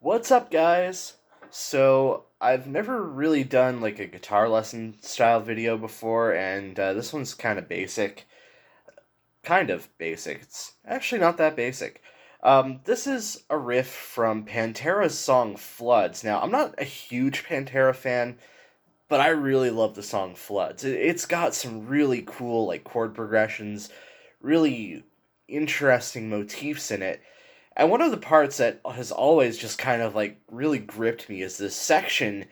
What's up, guys? So, I've never really done like a guitar lesson style video before, and this one's kind of basic. Kind of basic. It's actually not that basic. This is a riff from Pantera's song Floods. Now, I'm not a huge Pantera fan, but I really love the song Floods. It's got some really cool like chord progressions, really interesting motifs in it. And one of the parts that has always just kind of like really gripped me is this section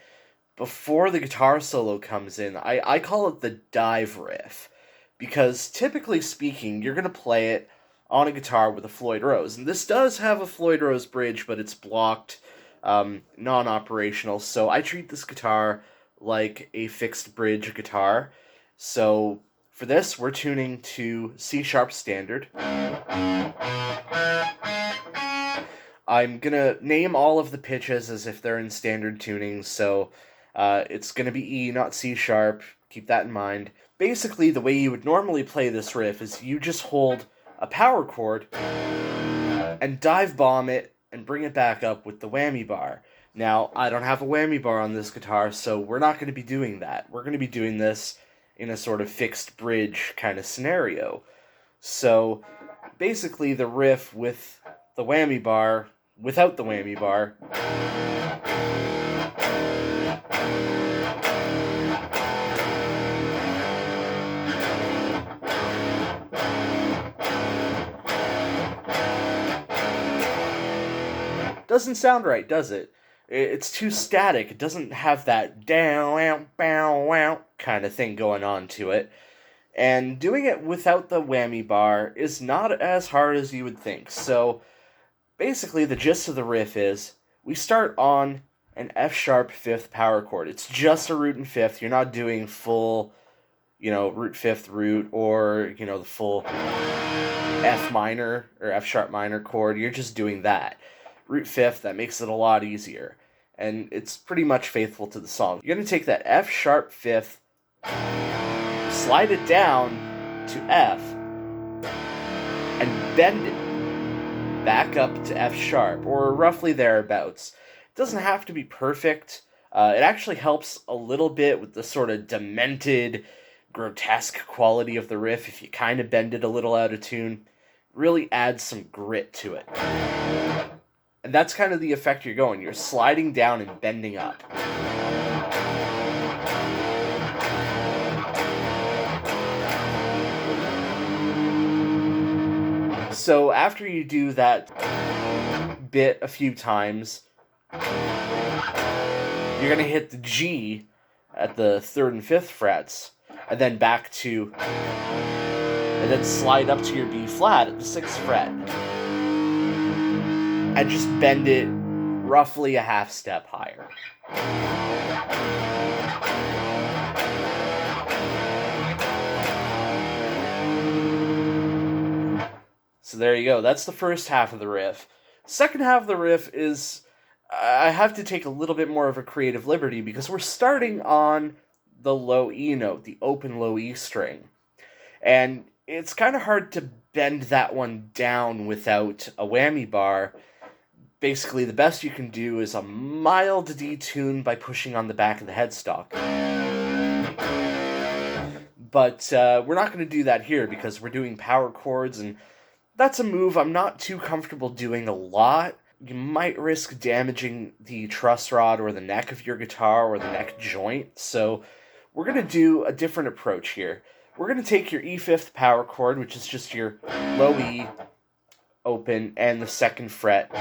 before the guitar solo comes in. I call it the dive riff because typically speaking, you're going to play it on a guitar with a Floyd Rose. And this does have a Floyd Rose bridge, but it's blocked, non operational. So I treat this guitar like a fixed bridge guitar. So for this, we're tuning to C sharp standard. I'm gonna name all of the pitches as if they're in standard tuning, so it's gonna be E, not C sharp. Keep that in mind. Basically, the way you would normally play this riff is you just hold a power chord and dive bomb it and bring it back up with the whammy bar. Now, I don't have a whammy bar on this guitar, so we're not going to be doing that. We're going to be doing this in a sort of fixed bridge kind of scenario. So, basically, the riff with the whammy bar, without the whammy bar, doesn't sound right, does it? It's too static. It doesn't have that down, bow, wow kind of thing going on to it. And doing it without the whammy bar is not as hard as you would think. So, basically, the gist of the riff is we start on an F sharp fifth power chord. It's just a root and fifth. You're not doing full, root fifth root or, the full F minor or F sharp minor chord. You're just doing that. Root fifth, that makes it a lot easier. And it's pretty much faithful to the song. You're going to take that F sharp fifth, slide it down to F, and bend it back up to F sharp, or roughly thereabouts. It doesn't have to be perfect. It actually helps a little bit with the sort of demented, grotesque quality of the riff if you kind of bend it a little out of tune. Really adds some grit to it. And that's kind of the effect you're going. You're sliding down and bending up. So after you do that bit a few times, you're going to hit the G at the 3rd and 5th frets, and then back to, and then slide up to your B flat at the 6th fret. And just bend it roughly a half step higher. So there you go. That's the first half of the riff. Second half of the riff is, I have to take a little bit more of a creative liberty because we're starting on the low E note, the open low E string. And it's kind of hard to bend that one down without a whammy bar. Basically, the best you can do is a mild detune by pushing on the back of the headstock. But we're not going to do that here because we're doing power chords, and that's a move I'm not too comfortable doing a lot. You might risk damaging the truss rod or the neck of your guitar or the neck joint, so we're going to do a different approach here. We're going to take your E5th power chord, which is just your low E, open, and the 2nd fret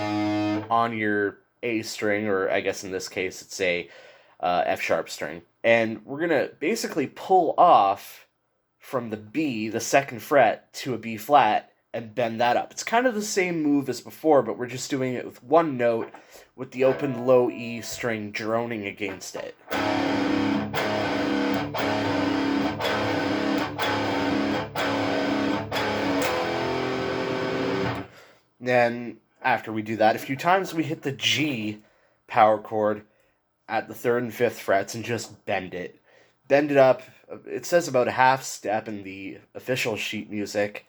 on your A string, or I guess in this case it's a F sharp string. And we're going to basically pull off from the B, the 2nd fret, to a B flat, and bend that up. It's kind of the same move as before, but we're just doing it with one note, with the open low E string droning against it. Then, after we do that a few times, we hit the G power chord at the 3rd and 5th frets and just bend it. Bend it up. It says about a half step in the official sheet music.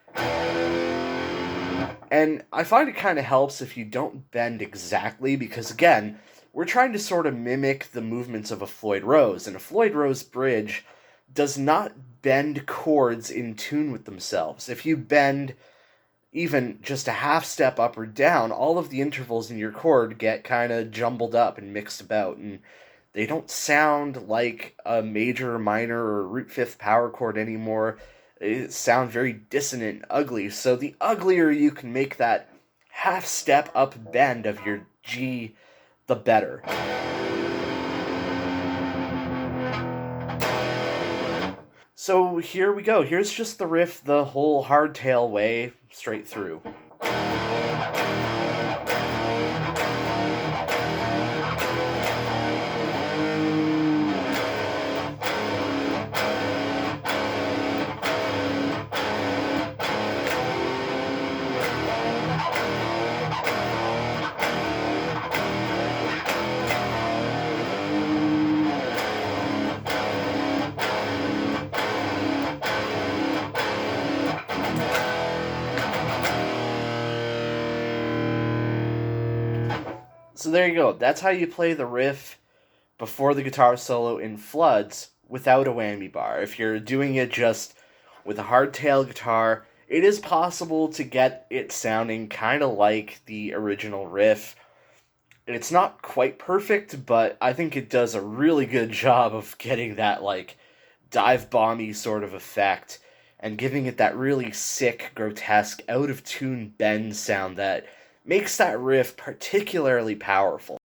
And I find it kind of helps if you don't bend exactly, because again, we're trying to sort of mimic the movements of a Floyd Rose, and a Floyd Rose bridge does not bend chords in tune with themselves. If you bend even just a half step up or down, all of the intervals in your chord get kind of jumbled up and mixed about, and they don't sound like a major, minor, or root fifth power chord anymore. They sound very dissonant and ugly. So the uglier you can make that half step up bend of your G, the better. So here we go. Here's just the riff the whole hardtail way straight through. So there you go. That's how you play the riff before the guitar solo in Floods without a whammy bar. If you're doing it just with a hardtail guitar, it is possible to get it sounding kind of like the original riff. It's not quite perfect, but I think it does a really good job of getting that like dive bomby sort of effect and giving it that really sick, grotesque, out of tune bend sound that makes that riff particularly powerful.